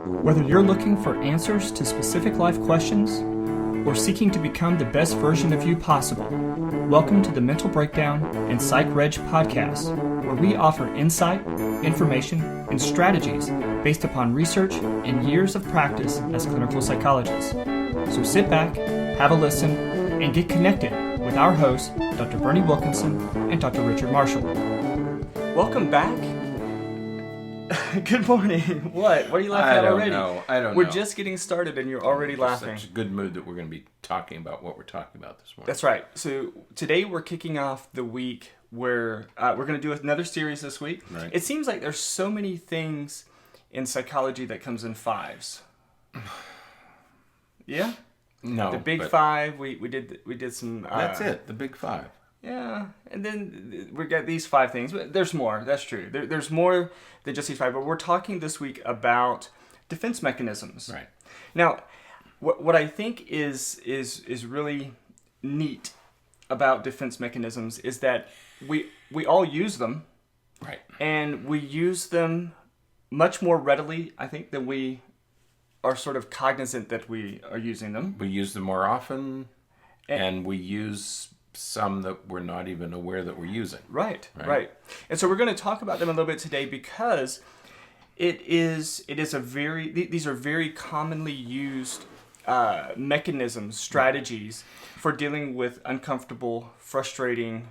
Whether you're looking for answers to specific life questions or seeking to become the best version of you possible, welcome to the Mental Breakdown and Psychreg podcast, where we offer insight, information, and strategies based upon research and years of practice as clinical psychologists. So sit back, have a listen, and get connected with our hosts, Dr. Berney Wilkinson and Dr. Richard Marshall. Welcome back. Good morning. What are you laughing at already? I don't know. We're just getting started and you're already laughing. Such a good mood that we're going to be talking about what we're talking about this morning. That's right. So today we're kicking off the week where we're going to do another series this week. Right. It seems like there's so many things in psychology that comes in fives. Yeah? No. The big five, we did some... that's it, the big five. Yeah, and then we got these five things. But there's more. That's true. There's more than just these five. But we're talking this week about defense mechanisms. Right. Now, what I think is really neat about defense mechanisms is that we all use them. Right. And we use them much more readily, I think, than we are sort of cognizant that we are using them. We use them more often, and we use some that we're not even aware that we're using. Right. And so we're going to talk about them a little bit today because these are very commonly used mechanisms, strategies for dealing with uncomfortable, frustrating,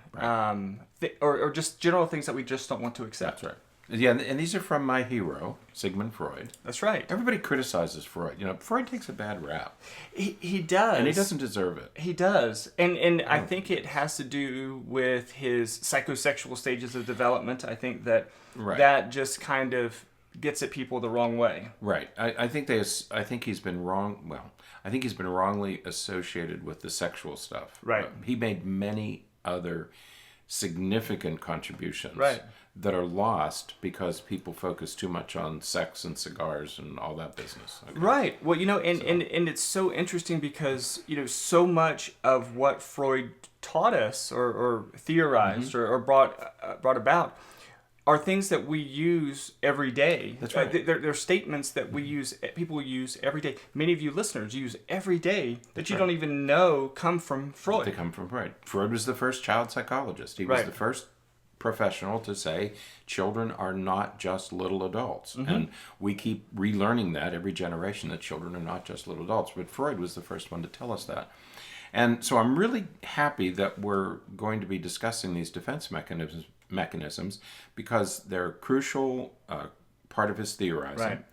or just general things that we just don't want to accept. That's right. Yeah, and these are from my hero, Sigmund Freud. That's right. Everybody criticizes Freud. Freud takes a bad rap. He does. And he doesn't deserve it. He does. And I think it has to do with his psychosexual stages of development. I think that that just kind of gets at people the wrong way. Right. I think he's been wrong. Well, I think he's been wrongly associated with the sexual stuff. Right. He made many other significant contributions that are lost because people focus too much on sex and cigars and all that business. Okay? Right. Well, and it's so interesting because, so much of what Freud taught us or theorized or brought about are things that we use every day. That's right. They're statements that people use every day. Many of you listeners use every day that you don't even know come from Freud. They come from Freud. Freud was the first child psychologist. He was the first professional to say children are not just little adults. And we keep relearning that every generation, that children are not just little adults. But Freud was the first one to tell us that. And so I'm really happy that we're going to be discussing these defense mechanisms because they're a crucial part of his theorizing. Right.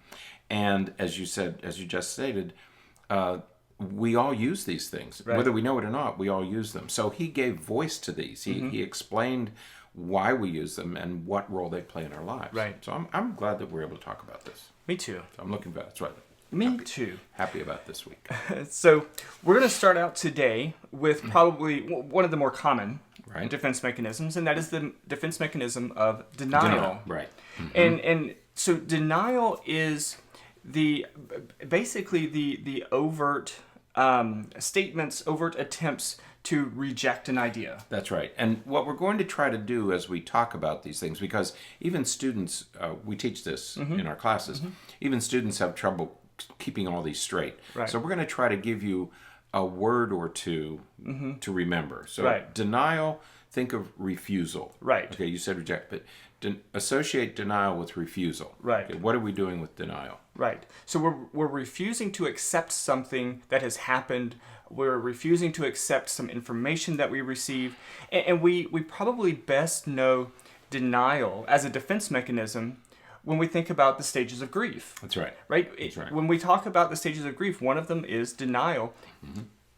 And as you just stated, we all use these things. Right. Whether we know it or not, we all use them. So he gave voice to these. He explained why we use them and what role they play in our lives. Right. So I'm glad that we're able to talk about this. Me too. I'm looking for that's right. Me too. Happy about this week. So we're going to start out today with probably one of the more common defense mechanisms, and that is the defense mechanism of denial. Right. And so denial is basically the overt statements, overt attempts to reject an idea. That's right. And what we're going to try to do as we talk about these things, because even students, we teach this in our classes, even students have trouble keeping all these straight. Right. So we're going to try to give you a word or two to remember. So denial, think of refusal. Right. Okay, you said reject, but associate denial with refusal. Right. Okay, what are we doing with denial? Right. So we're refusing to accept something that has happened. We're refusing to accept some information that we receive. And we probably best know denial as a defense mechanism when we think about the stages of grief. That's right. Right? When we talk about the stages of grief, one of them is denial.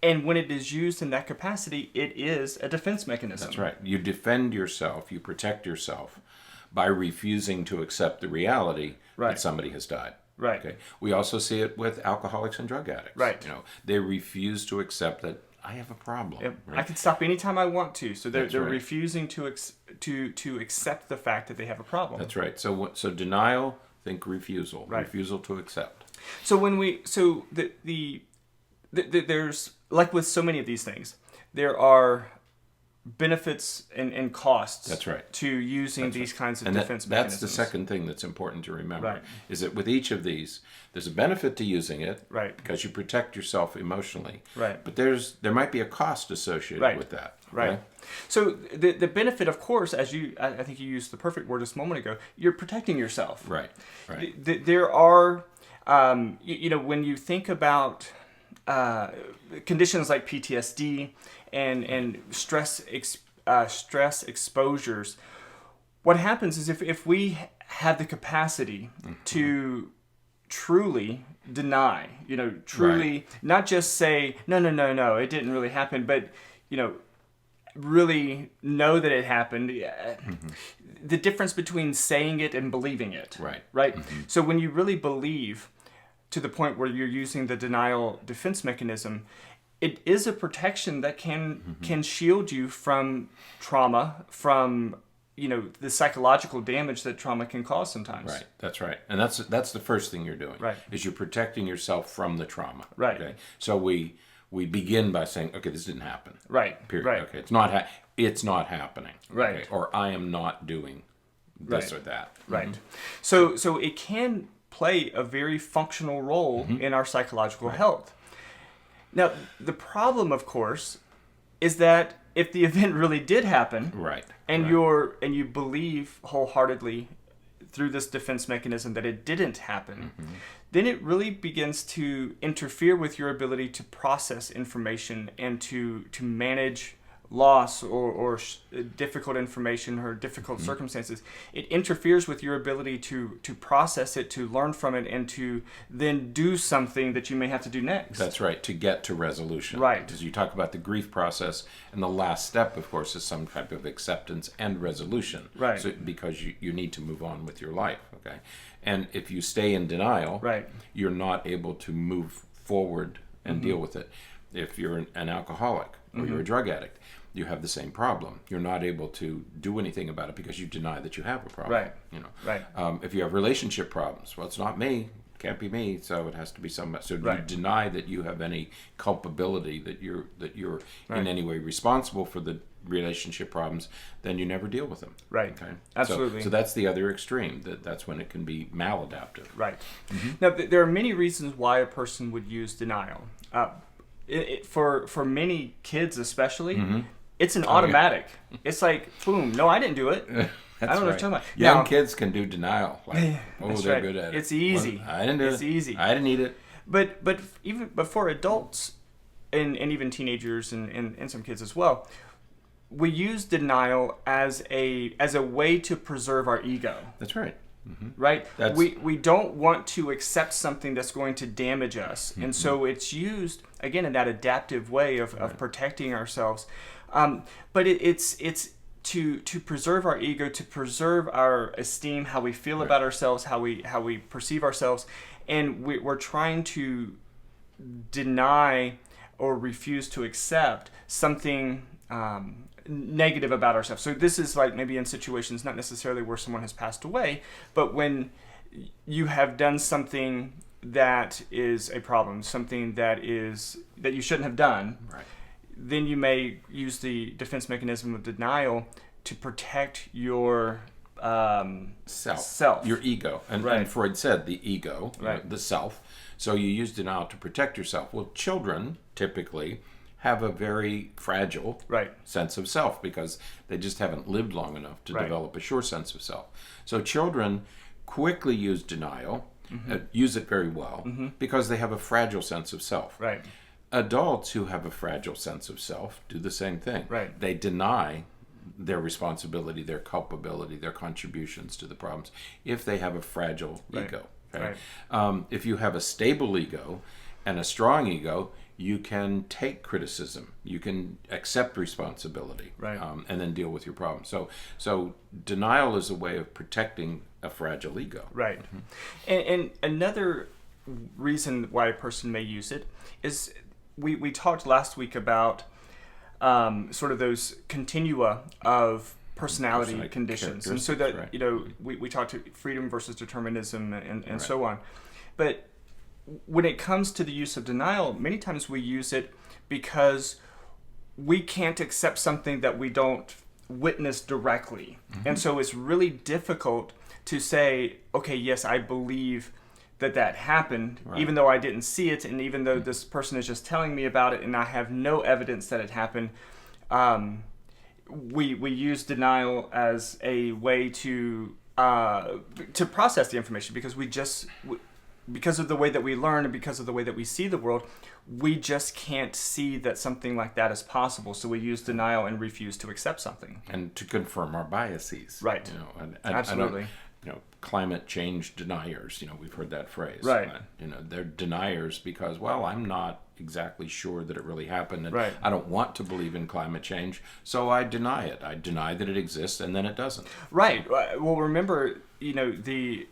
And when it is used in that capacity, it is a defense mechanism. That's right. You defend yourself, you protect yourself by refusing to accept the reality that somebody has died. Right. Okay. We also see it with alcoholics and drug addicts. Right. They refuse to accept that I have a problem. Yep. Right? I can stop anytime I want to. So they're right. refusing to accept the fact that they have a problem. That's right. So denial, think refusal. Right. Refusal to accept. So there's, like with so many of these things, there are benefits and costs. That's right. To using these kinds of defense mechanisms. That's the second thing that's important to remember, is that with each of these, there's a benefit to using it, because you protect yourself emotionally, but there might be a cost associated with that. Okay? Right. So the benefit, of course, I think you used the perfect word just a moment ago, you're protecting yourself. Right. There are, when you think about conditions like PTSD and stress exposures, what happens is if we have the capacity to truly deny, not just say, no, it didn't really happen, but, really know that it happened. The difference between saying it and believing it. Right? So when you really believe to the point where you're using the denial defense mechanism, it is a protection that can shield you from trauma, from the psychological damage that trauma can cause sometimes. Right, that's right. And that's the first thing you're doing. Right. Is you're protecting yourself from the trauma. Right. Okay. So we begin by saying, okay, this didn't happen. Right. Period. Right. Okay. It's not happening. Right. Okay? Or I am not doing this or that. Right. So it can play a very functional role in our psychological health. Now, the problem, of course, is that if the event really did happen, and you believe wholeheartedly through this defense mechanism that it didn't happen, then it really begins to interfere with your ability to process information and to manage loss or difficult information or difficult circumstances. It interferes with your ability to process it, to learn from it, and to then do something that you may have to do next. That's right, to get to resolution. Right. Because you talk about the grief process, and the last step, of course, is some type of acceptance and resolution. Right. So, because you need to move on with your life, okay? And if you stay in denial, you're not able to move forward and deal with it. If you're an alcoholic or you're a drug addict, you have the same problem. You're not able to do anything about it because you deny that you have a problem. If you have relationship problems, well, it's not me, can't be me, so it has to be somebody. So you deny that you have any culpability, that you're in any way responsible for the relationship problems, then you never deal with them. Right. Okay. Absolutely. So that's the other extreme. That's when it can be maladaptive. Right. Now, there are many reasons why a person would use denial. For many kids, especially. It's an automatic. It's like, boom, no, I didn't do it. I don't know what you're talking about. Young kids can do denial. Like, they're good at it. It's easy. Well, I didn't do it. It's easy. I didn't eat it. But for adults and even teenagers and some kids as well, we use denial as a way to preserve our ego. That's right. Right? We don't want to accept something that's going to damage us. And so it's used, again, in that adaptive way of protecting ourselves. But it's to preserve our ego, to preserve our esteem, how we feel about ourselves, how we perceive ourselves, and we're trying to deny or refuse to accept something negative about ourselves. So this is like maybe in situations not necessarily where someone has passed away, but when you have done something that is a problem, something that you shouldn't have done. Right. Then you may use the defense mechanism of denial to protect your self, your ego. And Freud said the ego, the self. So you use denial to protect yourself. Well, children typically have a very fragile sense of self because they just haven't lived long enough to develop a sure sense of self. So children quickly use denial, use it very well, because they have a fragile sense of self. Right. Adults who have a fragile sense of self do the same thing. Right. They deny their responsibility, their culpability, their contributions to the problems if they have a fragile ego. Okay? If you have a stable ego and a strong ego, you can take criticism, you can accept responsibility, and then deal with your problems. So denial is a way of protecting a fragile ego. Right. And another reason why a person may use it is we talked last week about sort of those continua of personality conditions, and so that we talked to freedom versus determinism and so on. But when it comes to the use of denial, many times we use it because we can't accept something that we don't witness directly. And so it's really difficult to say, okay, yes, I believe that happened, even though I didn't see it, and even though this person is just telling me about it and I have no evidence that it happened. We use denial as a way to process the information, because because of the way that we learn and because of the way that we see the world, we just can't see that something like that is possible. So we use denial and refuse to accept something. And to confirm our biases. Right. Absolutely. Climate change deniers, we've heard that phrase. Right. They're deniers because, I'm not exactly sure that it really happened, and right. I don't want to believe in climate change, so I deny it. I deny that it exists, and then it doesn't. Right. Well, remember, the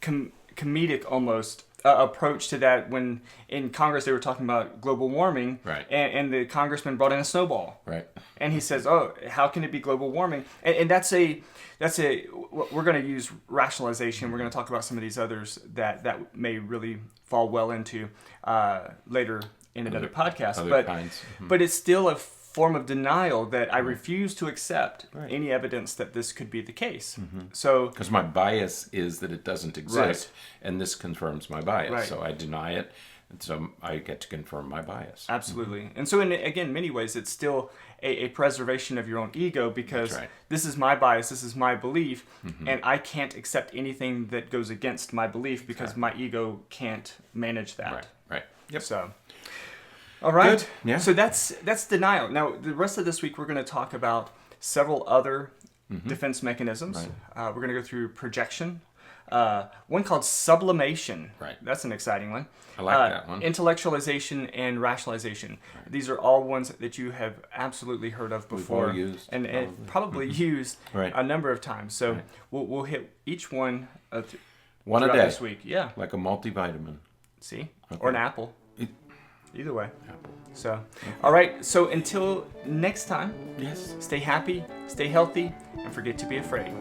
comedic almost approach to that when in Congress they were talking about global warming, right. and the congressman brought in a snowball, right, and he says, "Oh, how can it be global warming?" And that's we're going to use rationalization. We're going to talk about some of these others that may really fall well into later in another podcast. But it's still a form of denial that I refuse to accept any evidence that this could be the case. So because my bias is that it doesn't exist, and this confirms my bias. Right. So I deny it, and so I get to confirm my bias. Absolutely. And so in many ways, it's still a preservation of your own ego, because this is my bias, this is my belief, and I can't accept anything that goes against my belief because my ego can't manage that. Right. Yep. So, all right. Good. Yeah. So that's denial. Now, the rest of this week, we're going to talk about several other defense mechanisms. Right. We're going to go through projection. One called sublimation. Right. That's an exciting one. I like that one. Intellectualization and rationalization. Right. These are all ones that you have absolutely heard of before. We've all used. And probably used a number of times. So we'll hit each one one a day this week. Yeah. Like a multivitamin. See? Okay. Or an apple. Either way. So, all right. So until next time, yes. Stay happy, stay healthy, and forget to be afraid.